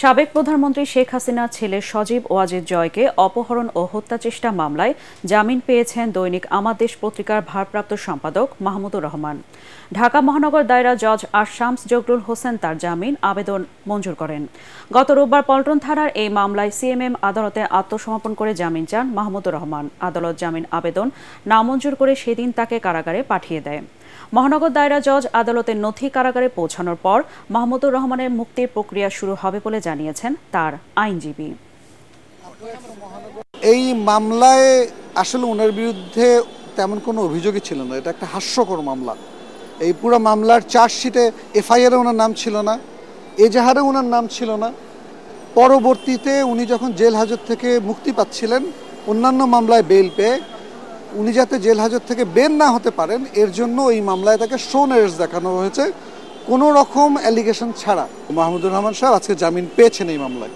সাবেক প্রধানমন্ত্রী শেখ হাসিনার ছেলে সজীব ওয়াজেদ জয়কে অপহরণ ও হত্যাচেষ্টা মামলায় জামিন পেয়েছেন দৈনিক আমার দেশ পত্রিকার ভারপ্রাপ্ত সম্পাদক মাহমুদুর রহমান। ঢাকা মহানগর দায়রা জজ শামস জগরুল হোসেন তার জামিন আবেদন মঞ্জুর করেন। গত রোববার পল্টন থানার এই মামলায় সিএমএম আদালতে আত্মসমর্পণ করে জামিন চান মাহমুদুর রহমান। আদালত জামিন আবেদন নামঞ্জুর করে সেদিন তাকে কারাগারে পাঠিয়ে দেয়। মহানগর দায়রা জজ আদালতের নথি কারাগারে পৌঁছানোর পর মাহমুদুর রহমানের মুক্তির প্রক্রিয়া শুরু হবে বলে জানিয়েছেন তার আইনজীবী। এই মামলায় আসলে ওনার বিরুদ্ধে তেমন কোনো অভিযোগই ছিল না। এটা একটা হাস্যকর মামলা। এই পুরো মামলার চার্জশিটে এফআইআরে ওনার নাম ছিল না, এজাহারে ওনার নাম ছিল না। পরবর্তীতে উনি যখন জেল হাজত থেকে মুক্তি পাচ্ছিলেন, অন্যান্য মামলায় বেল পেয়ে উনি যাতে জেল হাজত থেকে বের না হতে পারেন এর জন্য এই মামলায় তাকে শোন অ্যারেস্ট দেখানো হয়েছে, কোনো রকম অ্যালিগেশন ছাড়া। মাহমুদুর রহমান সাহেব আজকে জামিন পেয়েছেন এই মামলায়।